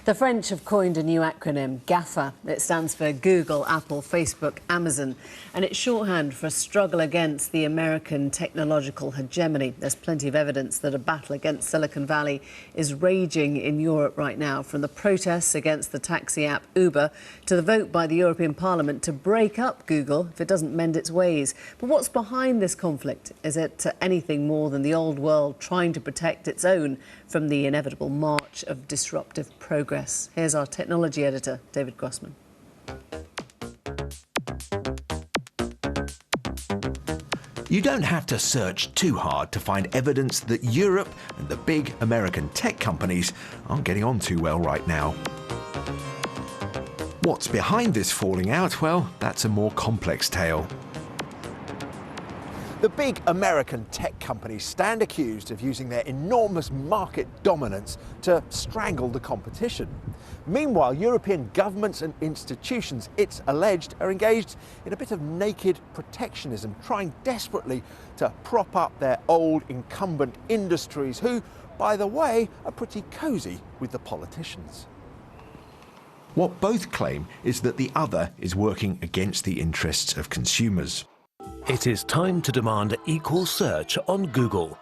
The French have coined a new acronym, GAFA. It stands for Google, Apple, Facebook, Amazon, and it's shorthand for a struggle against the American technological hegemony. There's plenty of evidence that a battle against Silicon Valley is raging in Europe right now, from the protests against the taxi app Uber to the vote by the European Parliament to break up Google if it doesn't mend its ways. But what's behind this conflict? Is it anything more than the old world trying to protect its own from the inevitable march of disruptive progress? Here's our technology editor, David Grossman. You don't have to search too hard to find evidence that Europe and the big American tech companies aren't getting on too well right now. What's behind this falling out? Well, that's a more complex tale. The big American tech companies stand accused of using their enormous market dominance to strangle the competition. Meanwhile, European governments and institutions, it's alleged, are engaged in a bit of naked protectionism, trying desperately to prop up their old incumbent industries, who, by the way, are pretty cosy with the politicians. What both claim is that the other is working against the interests of consumers. It is time to demand equal search on Google.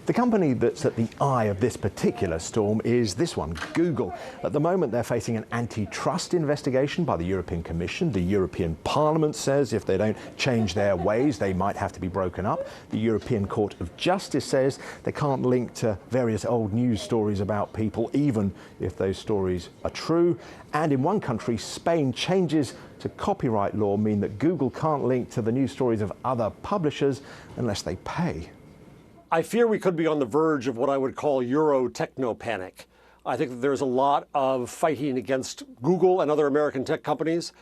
The company that's at the eye of this particular storm is this one, Google. At the moment, they're facing an antitrust investigation by the European Commission. The European Parliament says if they don't change their ways, they might have to be broken up. The European Court of Justice says they can't link to various old news stories about people, even if those stories are true. And in one country, Spain, changes to copyright law mean that Google can't link to the news stories of other publishers unless they pay. I fear we could be on the verge of what I would call Euro-techno panic. I think that there's a lot of fighting against Google and other American tech companies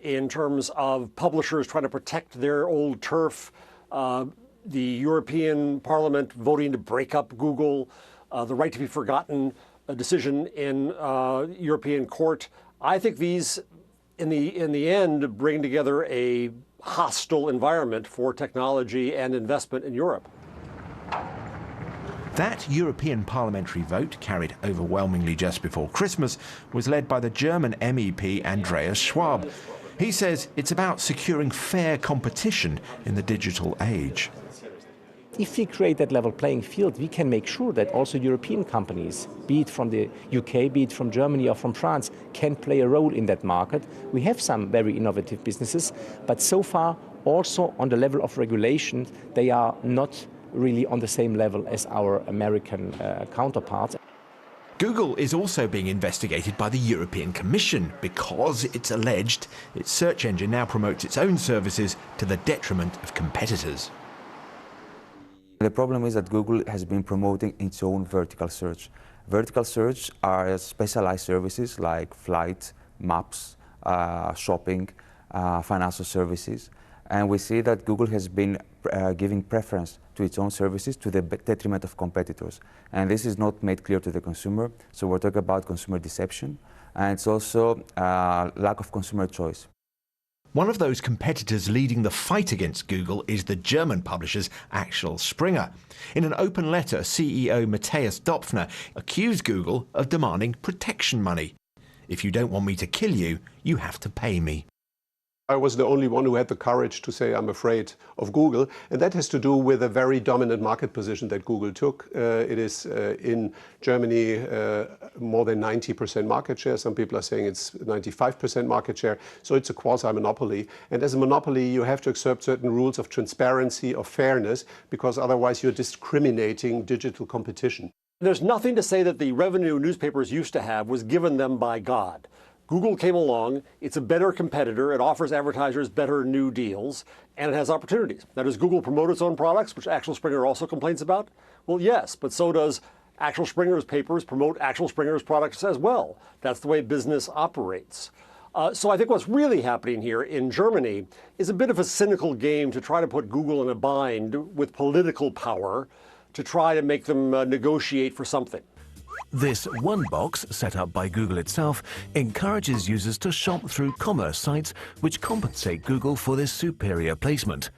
in terms of publishers trying to protect their old turf, the European Parliament voting to break up Google, the right to be forgotten, a decision in European court. I think these, in the end, bring together a hostile environment for technology and investment in Europe. That European parliamentary vote, carried overwhelmingly just before Christmas, was led by the German MEP Andreas Schwab. He says it's about securing fair competition in the digital age. If we create that level playing field, we can make sure that also European companies, be it from the UK, be it from Germany or from France, can play a role in that market. We have some very innovative businesses, but so far also on the level of regulation, they are not really on the same level as our American counterparts. Google is also being investigated by the European Commission because it's alleged its search engine now promotes its own services to the detriment of competitors. The problem is that Google has been promoting its own vertical search. Vertical search are specialized services like flight, maps, shopping, financial services. And we see that Google has been giving preference to its own services to the detriment of competitors. And this is not made clear to the consumer. So we're talking about consumer deception. And it's also lack of consumer choice. One of those competitors leading the fight against Google is the German publisher's Axel Springer. In an open letter, CEO Matthias Dopfner accused Google of demanding protection money. If you don't want me to kill you, you have to pay me. I was the only one who had the courage to say I'm afraid of Google, and that has to do with a very dominant market position that Google took. It is in Germany more than 90% market share. Some people are saying it's 95% market share, so it's a quasi-monopoly. And as a monopoly, you have to accept certain rules of transparency, of fairness, because otherwise you're discriminating digital competition. There's nothing to say that the revenue newspapers used to have was given them by God. Google came along, it's a better competitor, it offers advertisers better new deals, and it has opportunities. Now, does Google promote its own products, which Axel Springer also complains about? Well, yes, but so does Axel Springer's papers promote Axel Springer's products as well. That's the way business operates. So I think what's really happening here in Germany is a bit of a cynical game to try to put Google in a bind with political power to try to make them negotiate for something. This one box, set up by Google itself, encourages users to shop through commerce sites which compensate Google for this superior placement.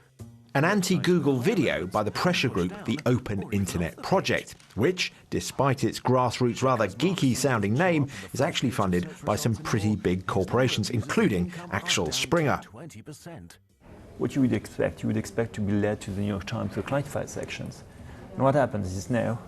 An anti-Google video by the pressure group the Open Internet Project, which, despite its grassroots rather geeky-sounding name, is actually funded by some pretty big corporations, including Axel Springer. What you would expect to be led to the New York Times, the classified sections. And what happens is now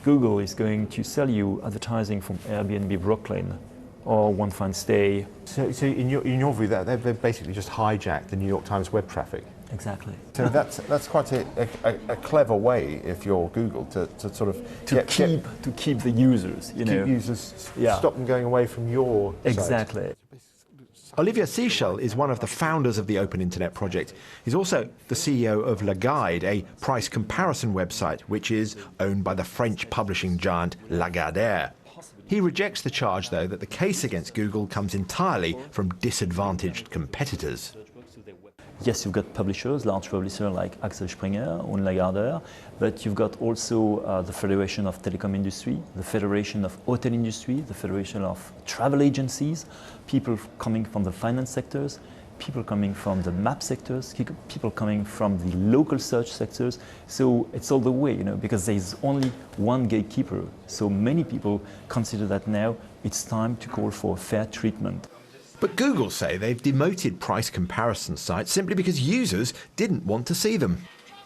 Google is going to sell you advertising from Airbnb Brooklyn or One Fine Stay. So in your view, they've basically just hijacked the New York Times web traffic. Exactly. So that's quite a clever way, if you're Google, to sort of keep the users, keep users, stop them going away from your exactly. site. Olivier Sichel is one of the founders of the Open Internet Project. He's also the CEO of Le Guide, a price comparison website which is owned by the French publishing giant Lagardère. He rejects the charge, though, that the case against Google comes entirely from disadvantaged competitors. Yes, you've got publishers, large publishers like Axel Springer or Lagardère, but you've got also the Federation of Telecom Industry, the Federation of Hotel Industry, the Federation of Travel Agencies, people coming from the finance sectors, people coming from the map sectors, people coming from the local search sectors. So it's all the way, because there's only one gatekeeper. So many people consider that now it's time to call for fair treatment. But Google say they've demoted price comparison sites simply because users didn't want to see them.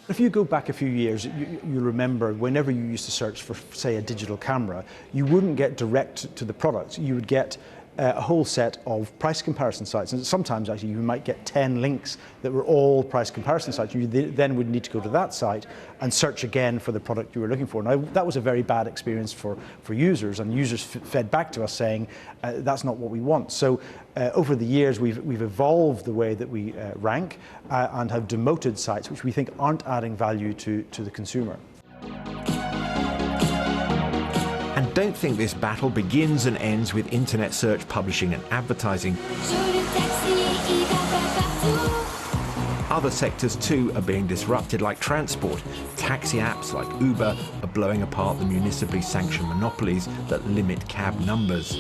If you go back a few years, you remember whenever you used to search for, say, a digital camera, you wouldn't get direct to the product. You would get a whole set of price comparison sites, and sometimes actually you might get 10 links that were all price comparison sites. You then would need to go to that site and search again for the product you were looking for. Now, that was a very bad experience for users, and users fed back to us saying that's not what we want. So over the years we've evolved the way that we rank and have demoted sites which we think aren't adding value to the consumer. And don't think this battle begins and ends with internet search, publishing and advertising. Other sectors too are being disrupted, like transport. Taxi apps like Uber are blowing apart the municipally sanctioned monopolies that limit cab numbers.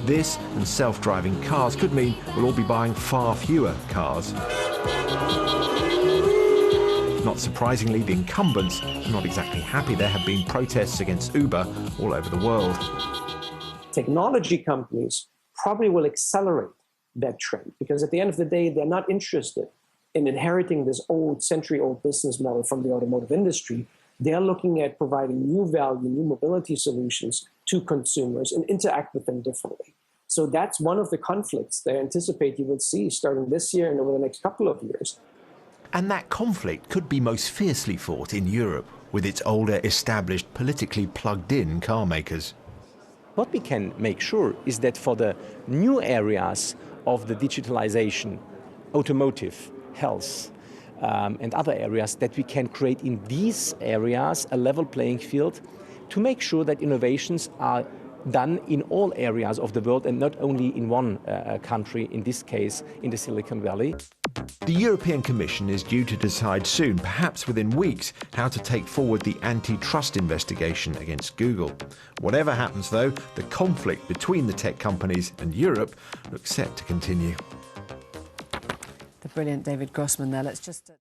This and self-driving cars could mean we'll all be buying far fewer cars. Not surprisingly, the incumbents are not exactly happy. There have been protests against Uber all over the world. Technology companies probably will accelerate that trend, because at the end of the day, they're not interested in inheriting this century-old business model from the automotive industry. They're looking at providing new value, new mobility solutions to consumers and interact with them differently. So that's one of the conflicts they anticipate you will see starting this year and over the next couple of years. And that conflict could be most fiercely fought in Europe, with its older, established, politically plugged-in car makers. What we can make sure is that for the new areas of the digitalization, automotive, health, and other areas, that we can create in these areas a level playing field to make sure that innovations are done in all areas of the world and not only in one country, in this case, in the Silicon Valley. The European Commission is due to decide soon, perhaps within weeks, how to take forward the antitrust investigation against Google. Whatever happens, though, the conflict between the tech companies and Europe looks set to continue. The brilliant David Grossman there. Let's just...